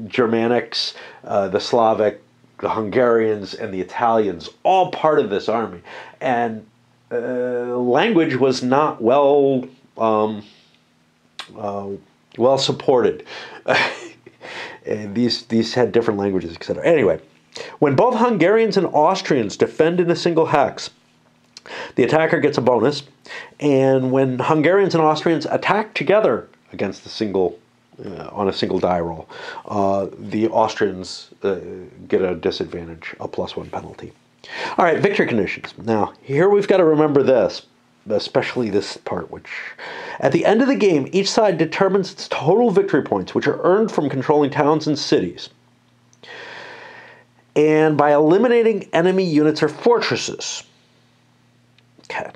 S1: Germanics, the Slavic, the Hungarians, and the Italians all part of this army. And language was not well supported. These had different languages, etc. Anyway, when both Hungarians and Austrians defend in a single hex, the attacker gets a bonus, and when Hungarians and Austrians attack together against on a single die roll, the Austrians get a disadvantage, a +1 penalty. All right, victory conditions. Now, here we've got to remember this, especially this part, which at the end of the game, each side determines its total victory points, which are earned from controlling towns and cities, and by eliminating enemy units or fortresses. Okay.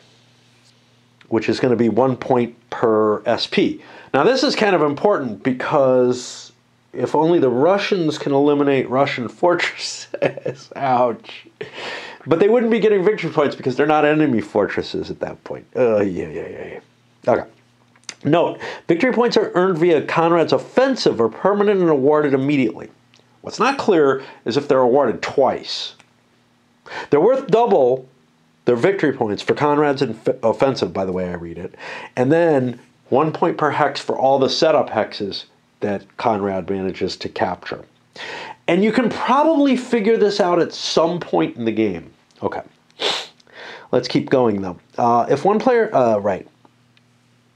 S1: Which is going to be 1 point per SP. Now, this is kind of important because if only the Russians can eliminate Russian fortresses, ouch. But they wouldn't be getting victory points because they're not enemy fortresses at that point. Yeah. Okay. Note, victory points are earned via Conrad's offensive or permanent and awarded immediately. What's not clear is if they're awarded twice. They're worth double their victory points for Conrad's offensive, by the way I read it, and then 1 point per hex for all the setup hexes that Conrad manages to capture. And you can probably figure this out at some point in the game. Okay. Let's keep going, though. If one player... right.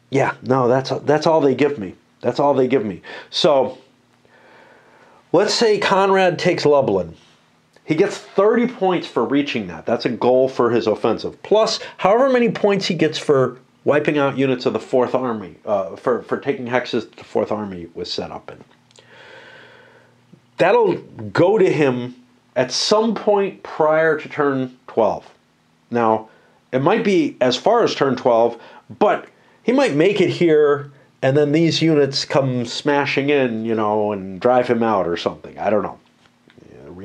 S1: Yeah, no, that's all they give me. That's all they give me. So, let's say Conrad takes Lublin. He gets 30 points for reaching that. That's a goal for his offensive. Plus, however many points he gets for wiping out units of the 4th Army, for taking hexes the 4th Army was set up in. That'll go to him at some point prior to turn 12. Now, it might be as far as turn 12, but he might make it here, and then these units come smashing in, and drive him out or something. I don't know.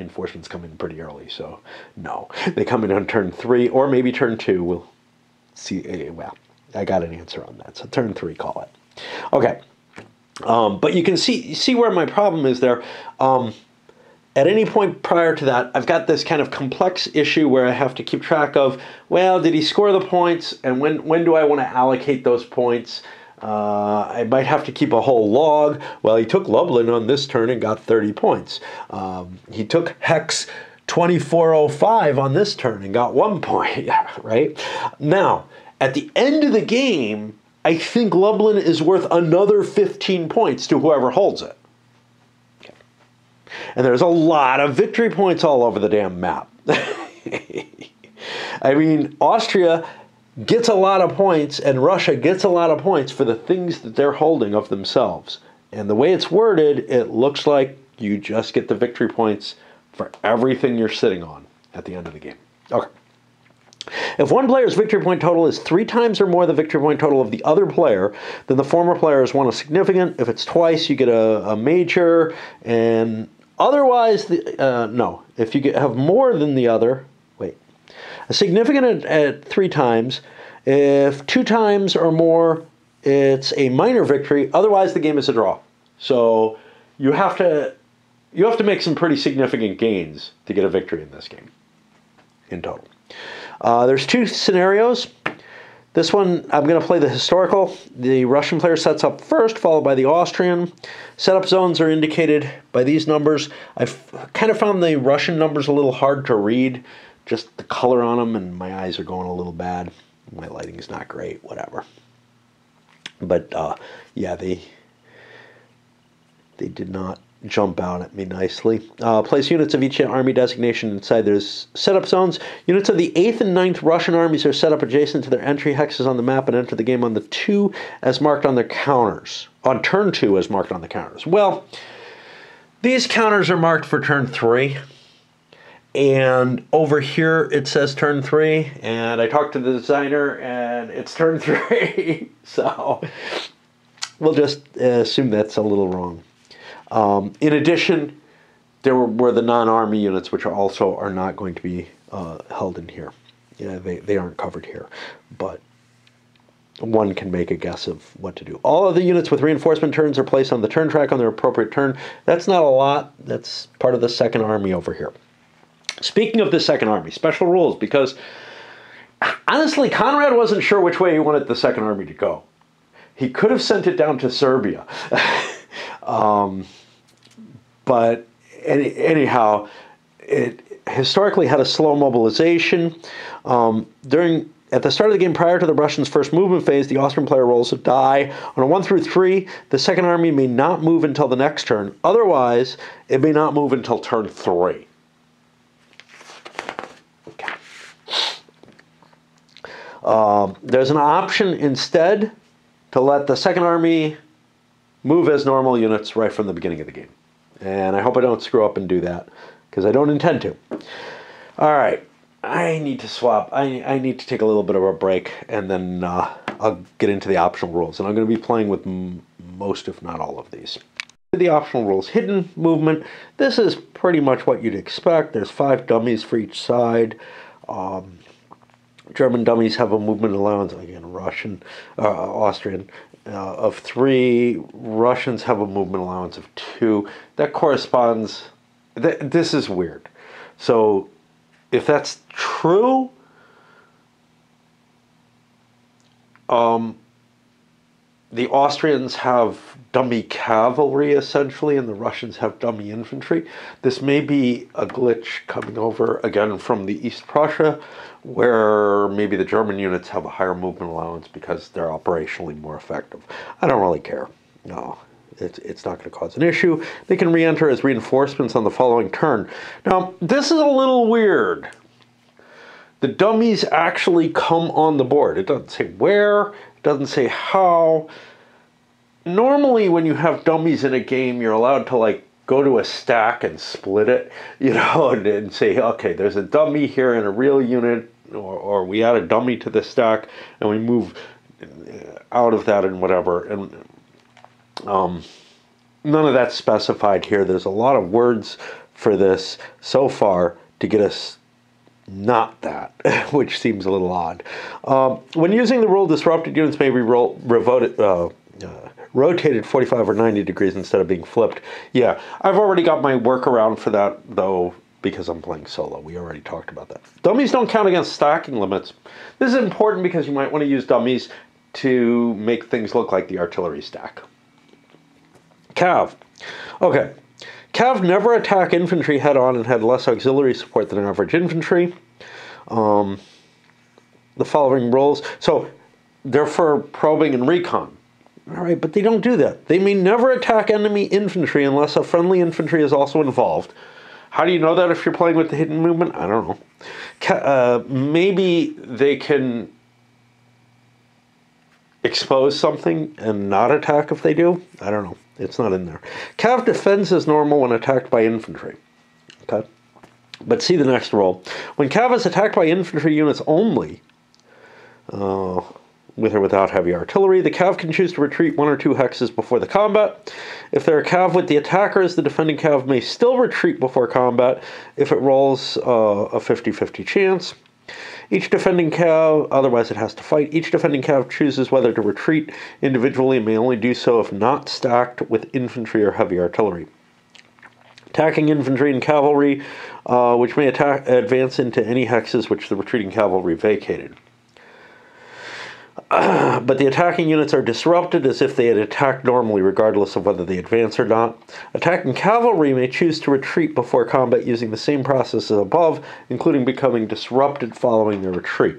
S1: reinforcements come in pretty early, so no. They come in on turn 3, or maybe turn 2. We'll see. Well, I got an answer on that, so turn 3, call it. Okay. But you can see where my problem is there. At any point prior to that, I've got this kind of complex issue where I have to keep track of, well, did he score the points, and when do I want to allocate those points? I might have to keep a whole log. Well, he took Lublin on this turn and got 30 points. He took Hex 2405 on this turn and got 1 point, right? Now, at the end of the game, I think Lublin is worth another 15 points to whoever holds it. Okay. And there's a lot of victory points all over the damn map. I mean, Austria gets a lot of points and Russia gets a lot of points for the things that they're holding of themselves. And the way it's worded, it looks like you just get the victory points for everything you're sitting on at the end of the game. Okay. If one player's victory point total is 3 times or more the victory point total of the other player, then the former player has won a significant. If it's twice, you get a major. And otherwise, no. If you have more than the other, a significant at 3 times. If 2 times or more, it's a minor victory. Otherwise, the game is a draw. So you have to make some pretty significant gains to get a victory in this game, in total. There's 2 scenarios. This one, I'm going to play the historical. The Russian player sets up first, followed by the Austrian. Setup zones are indicated by these numbers. I've kind of found the Russian numbers a little hard to read. Just the color on them, and my eyes are going a little bad. My lighting is not great, whatever. But yeah, they did not jump out at me nicely. Place units of each army designation inside those setup zones. Units of the 8th and 9th Russian armies are set up adjacent to their entry hexes on the map and enter the game on the 2 as marked on their counters. On turn 2 as marked on the counters. Well, these counters are marked for turn 3. And over here it says turn 3, and I talked to the designer and it's turn 3. So we'll just assume that's a little wrong. In addition, there were the non-army units, which also are not going to be held in here. Yeah, they aren't covered here, but one can make a guess of what to do. All of the units with reinforcement turns are placed on the turn track on their appropriate turn. That's not a lot. That's part of the second army over here. Speaking of the second army, special rules, because honestly, Conrad wasn't sure which way he wanted the second army to go. He could have sent it down to Serbia. But anyhow, it historically had a slow mobilization. At the start of the game, prior to the Russians' first movement phase, the Austrian player rolls a die. On a 1 through 3, the second army may not move until the next turn. Otherwise, it may not move until turn 3. There's an option instead to let the second army move as normal units right from the beginning of the game. And I hope I don't screw up and do that, because I don't intend to. All right, I need to swap. I need to take a little bit of a break, and then I'll get into the optional rules. And I'm going to be playing with most, if not all, of these. The optional rules. Hidden movement. This is pretty much what you'd expect. There's 5 dummies for each side. German dummies have a movement allowance, again, Austrian, of 3. Russians have a movement allowance of 2. That corresponds, this is weird. So if that's true, the Austrians have dummy cavalry, essentially, and the Russians have dummy infantry. This may be a glitch coming over, again, from the East Prussia, where maybe the German units have a higher movement allowance because they're operationally more effective. I don't really care. No, it's not going to cause an issue. They can re-enter as reinforcements on the following turn. Now, this is a little weird. The dummies actually come on the board. It doesn't say where, it doesn't say how. Normally, when you have dummies in a game, you're allowed to, like, go to a stack and split it, you know, and say, okay, there's a dummy here and a real unit, or we add a dummy to the stack and we move out of that and whatever. And none of that's specified here. There's a lot of words for this so far to get us not that, which seems a little odd. When using the rule, disrupted units may be rotated 45 or 90 degrees instead of being flipped. Yeah, I've already got my workaround for that, though, because I'm playing solo. We already talked about that. Dummies don't count against stacking limits. This is important because you might want to use dummies to make things look like the artillery stack. Cav. Okay. Cav never attack infantry head-on and had less auxiliary support than average infantry. The following roles. So, they're for probing and recon. All right, but they don't do that. They may never attack enemy infantry unless a friendly infantry is also involved. How do you know that if you're playing with the hidden movement? I don't know. Maybe they can expose something and not attack if they do. I don't know. It's not in there. Cav defends as normal when attacked by infantry. Okay? But see the next roll. When Cav is attacked by infantry units only, with or without heavy artillery, the Cav can choose to retreat 1 or 2 hexes before the combat. If they're a Cav with the attackers, the defending Cav may still retreat before combat if it rolls a 50-50 chance. Each defending Cav, otherwise it has to fight, each defending Cav chooses whether to retreat individually and may only do so if not stacked with infantry or heavy artillery. Attacking infantry and cavalry, which may advance into any hexes which the retreating cavalry vacated. But the attacking units are disrupted as if they had attacked normally, regardless of whether they advance or not. Attacking cavalry may choose to retreat before combat using the same process as above, including becoming disrupted following their retreat.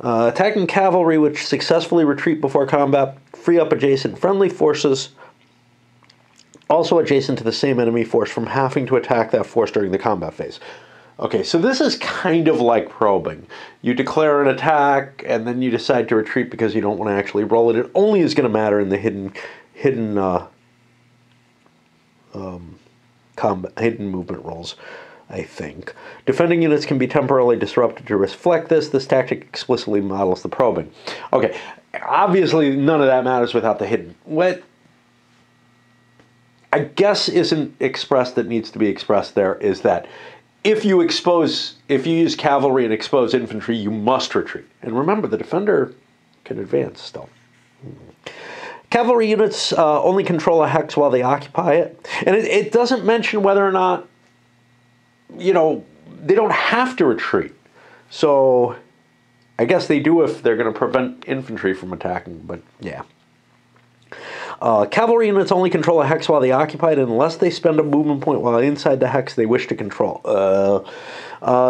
S1: Attacking cavalry which successfully retreat before combat free up adjacent friendly forces, also adjacent to the same enemy force, from having to attack that force during the combat phase. Okay, so this is kind of like probing. You declare an attack, and then you decide to retreat because you don't want to actually roll it. It only is going to matter in the hidden movement rolls, I think. Defending units can be temporarily disrupted to reflect this. This tactic explicitly models the probing. Okay, obviously none of that matters without the hidden. What I guess isn't expressed that needs to be expressed there is that if you use cavalry and expose infantry, you must retreat. And remember, the defender can advance still. Cavalry units only control a hex while they occupy it. And it doesn't mention whether or not, they don't have to retreat. So I guess they do if they're going to prevent infantry from attacking, but yeah. Cavalry units only control a hex while they occupy it unless they spend a movement point while inside the hex they wish to control.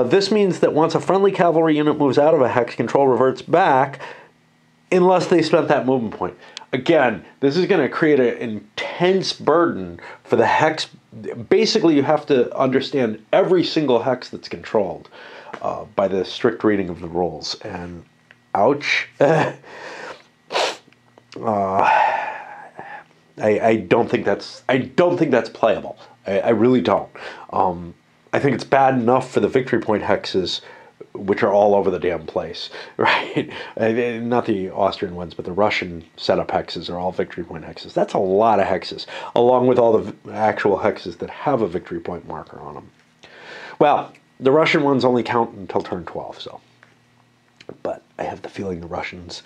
S1: This means that once a friendly cavalry unit moves out of a hex, control reverts back unless they spent that movement point. Again, this is going to create an intense burden for the hex. Basically, you have to understand every single hex that's controlled by the strict reading of the rules. And ouch. I don't think that's playable. I really don't. I think it's bad enough for the victory point hexes, which are all over the damn place, right? Not the Austrian ones, but the Russian setup hexes are all victory point hexes. That's a lot of hexes, along with all the actual hexes that have a victory point marker on them. Well, the Russian ones only count until turn 12, so. But I have the feeling the Russians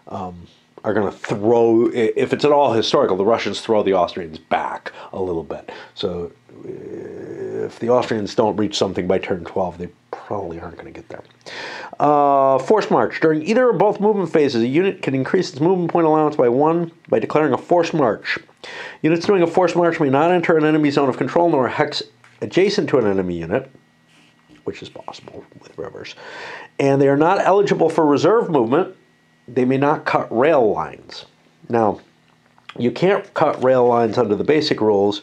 S1: are going to throw, if it's at all historical, the Russians throw the Austrians back a little bit. So if the Austrians don't reach something by turn 12, they probably aren't going to get there. Force march. During either or both movement phases, a unit can increase its movement point allowance by 1 by declaring a force march. Units doing a force march may not enter an enemy zone of control nor a hex adjacent to an enemy unit, which is possible with rivers, and they are not eligible for reserve movement. They may not cut rail lines. Now, you can't cut rail lines under the basic rules.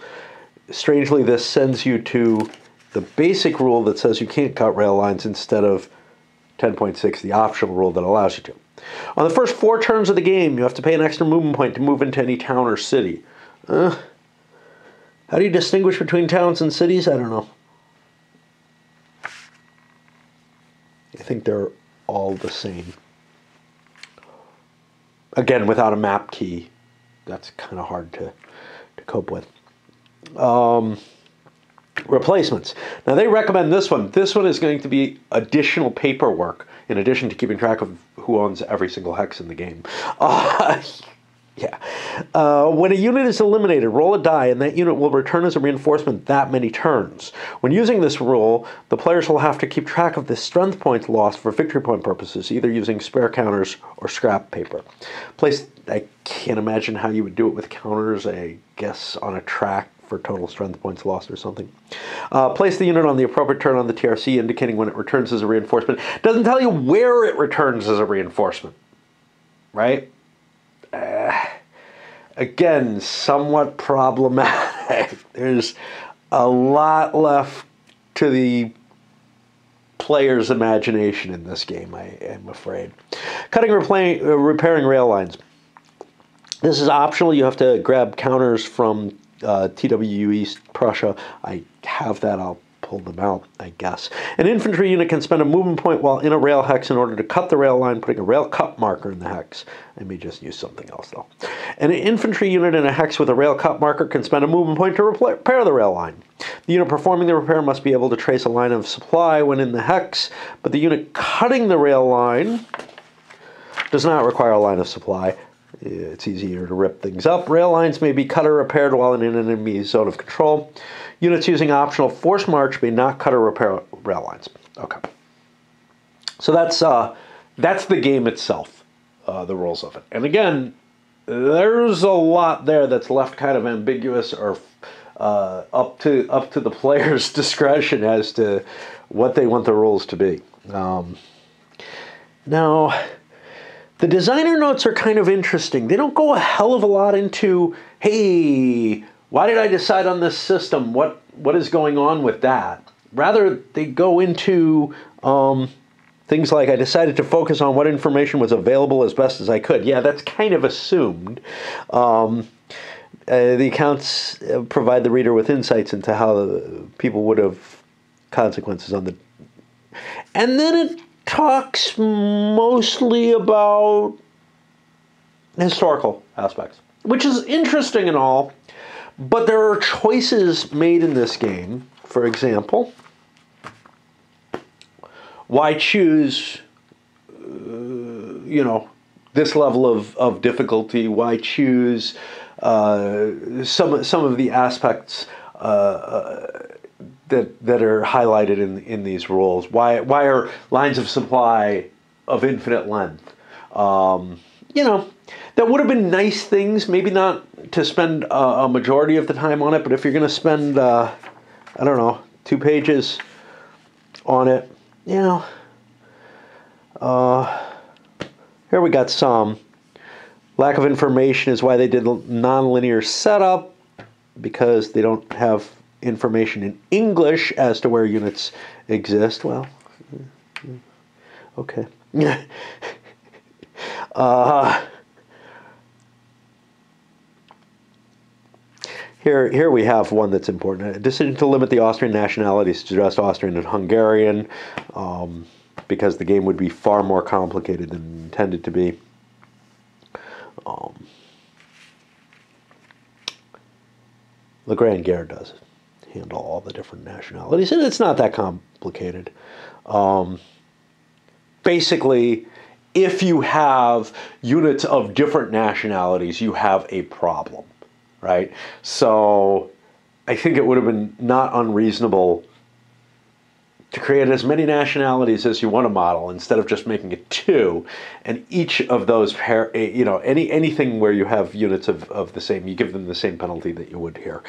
S1: Strangely, this sends you to the basic rule that says you can't cut rail lines instead of 10.6, the optional rule that allows you to. On the first 4 turns of the game, you have to pay an extra movement point to move into any town or city. How do you distinguish between towns and cities? I don't know. I think they're all the same. Again, without a map key, that's kind of hard to cope with. Replacements. Now they recommend this one. This one is going to be additional paperwork in addition to keeping track of who owns every single hex in the game. Yeah. When a unit is eliminated, roll a die, and that unit will return as a reinforcement that many turns. When using this rule, the players will have to keep track of the strength points lost for victory point purposes, either using spare counters or scrap paper. I can't imagine how you would do it with counters, I guess on a track for total strength points lost or something. Place the unit on the appropriate turn on the TRC, indicating when it returns as a reinforcement. Doesn't tell you where it returns as a reinforcement, right? Again, somewhat problematic. There's a lot left to the player's imagination in this game, I am afraid. Cutting or repairing rail lines. This is optional. You have to grab counters from TWU East Prussia. I have that. I'll pull them out, I guess. An infantry unit can spend a movement point while in a rail hex in order to cut the rail line, putting a rail cut marker in the hex. I may just use something else, though. An infantry unit in a hex with a rail cut marker can spend a movement point to repair the rail line. The unit performing the repair must be able to trace a line of supply when in the hex, but the unit cutting the rail line does not require a line of supply. It's easier to rip things up. Rail lines may be cut or repaired while in an enemy zone of control. Units using optional force march may not cut or repair rail lines. Okay. So that's the game itself, the rules of it. And again, there's a lot there that's left kind of ambiguous or up to the player's discretion as to what they want the rules to be. Now, the designer notes are kind of interesting. They don't go a hell of a lot into, hey, why did I decide on this system? What is going on with that? Rather, they go into things like, I decided to focus on what information was available as best as I could. Yeah, that's kind of assumed. The accounts provide the reader with insights into how the people would have consequences on the... And then it talks mostly about historical aspects, which is interesting and all, but there are choices made in this game. For example, why choose, this level of difficulty? Why choose some of the aspects that are highlighted in these rules? Why are lines of supply of infinite length? That would have been nice things, maybe not to spend a majority of the time on it, but if you're going to spend, 2 pages on it, here we got some. Lack of information is why they did non-linear setup, because they don't have information in English as to where units exist. Well, okay. Here we have one that's important. A decision to limit the Austrian nationalities to just Austrian and Hungarian, because the game would be far more complicated than intended to be. The Grand Guerre does handle all the different nationalities, and it's not that complicated. Basically, if you have units of different nationalities, you have a problem, right? So I think it would have been not unreasonable to create as many nationalities as you want to model instead of just making it 2, and each of those anything where you have units of the same, you give them the same penalty that you would here.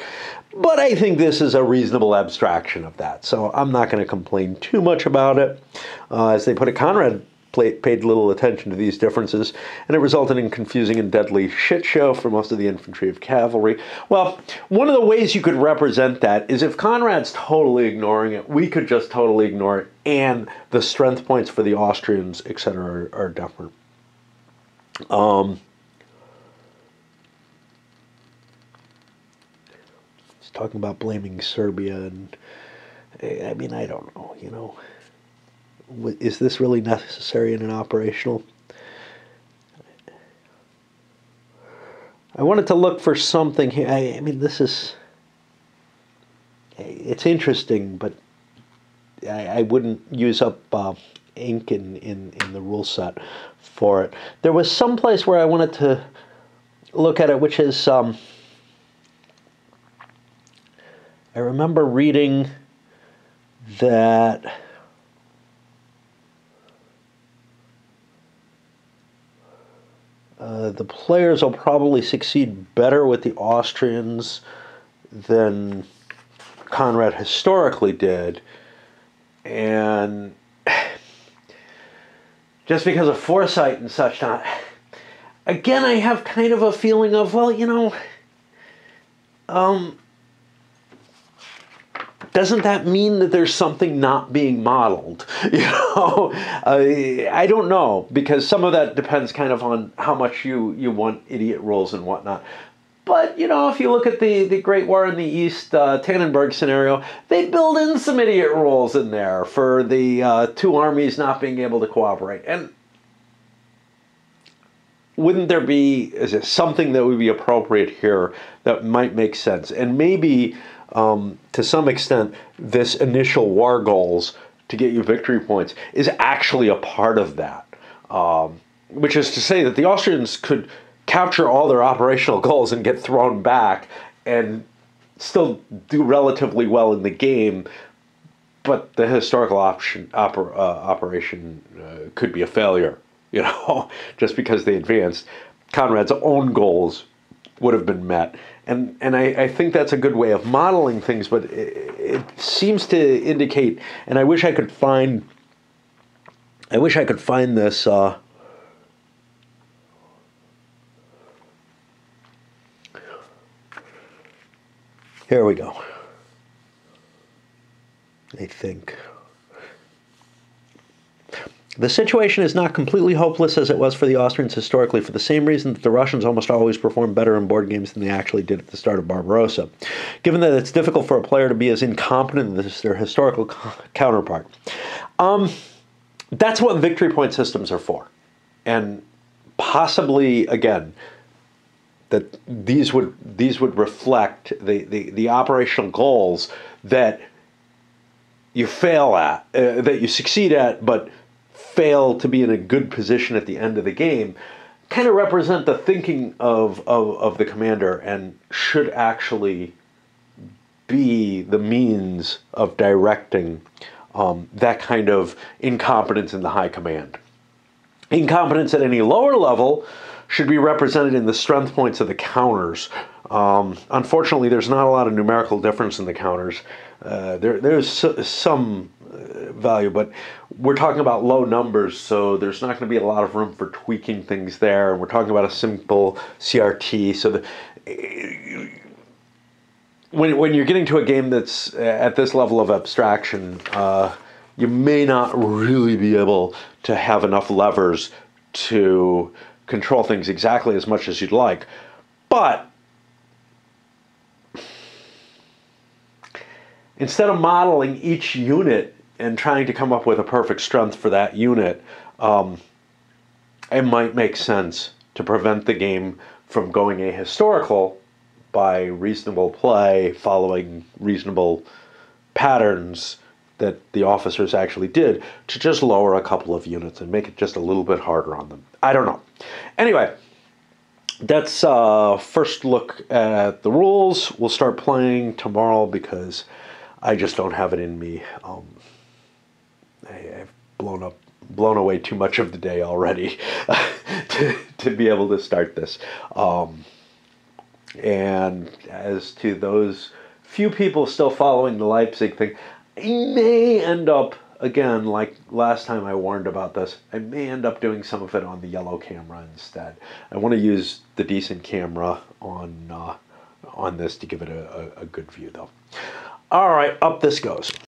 S1: But I think this is a reasonable abstraction of that, so I'm not going to complain too much about it. As they put it, Conrad paid little attention to these differences, and it resulted in confusing and deadly shit show for most of the infantry of cavalry. Well, one of the ways you could represent that is if Conrad's totally ignoring it, we could just totally ignore it, and the strength points for the Austrians, etc., are different. He's talking about blaming Serbia, and I mean, I don't know, is this really necessary in an operational? I wanted to look for something here. I mean, this is... it's interesting, but I wouldn't use up ink in the rule set for it. There was some place where I wanted to look at it, which is I remember reading that the players will probably succeed better with the Austrians than Conrad historically did, and just because of foresight and such not. Again, I have kind of a feeling of, well, you know, doesn't that mean that there's something not being modeled? You know, I don't know, because some of that depends kind of on how much you want idiot rules and whatnot. But, you know, if you look at the Great War in the East, Tannenberg scenario, they build in some idiot rules in there for the two armies not being able to cooperate. And wouldn't there be, is it something that would be appropriate here that might make sense? And maybe, to some extent, this initial war goals to get you victory points is actually a part of that. Which is to say that the Austrians could capture all their operational goals and get thrown back and still do relatively well in the game, but the historical operation could be a failure, you know, just because they advanced. Conrad's own goals would have been met. And I think that's a good way of modeling things, but it seems to indicate, and I wish I could find this here we go. I think. The situation is not completely hopeless as it was for the Austrians historically, for the same reason that the Russians almost always perform better in board games than they actually did at the start of Barbarossa, given that it's difficult for a player to be as incompetent as their historical counterpart. That's what victory point systems are for. And possibly, again, that these would reflect the operational goals that you fail at, that you succeed at, but fail to be in a good position at the end of the game, kind of represent the thinking of the commander and should actually be the means of directing that kind of incompetence in the high command. Incompetence at any lower level should be represented in the strength points of the counters. Unfortunately, there's not a lot of numerical difference in the counters. There's some value, but we're talking about low numbers, so there's not going to be a lot of room for tweaking things there. And we're talking about a simple CRT, so when you're getting to a game that's at this level of abstraction, you may not really be able to have enough levers to control things exactly as much as you'd like. But instead of modeling each unit and trying to come up with a perfect strength for that unit, it might make sense to prevent the game from going ahistorical by reasonable play, following reasonable patterns that the officers actually did, to just lower a couple of units and make it just a little bit harder on them. I don't know. Anyway, that's first look at the rules. We'll start playing tomorrow because I just don't have it in me. I've blown away too much of the day already to be able to start this. And as to those few people still following the Leipzig thing, I may end up, again, like last time I warned about this, I may end up doing some of it on the yellow camera instead. I want to use the decent camera on this to give it a good view, though. All right, up this goes.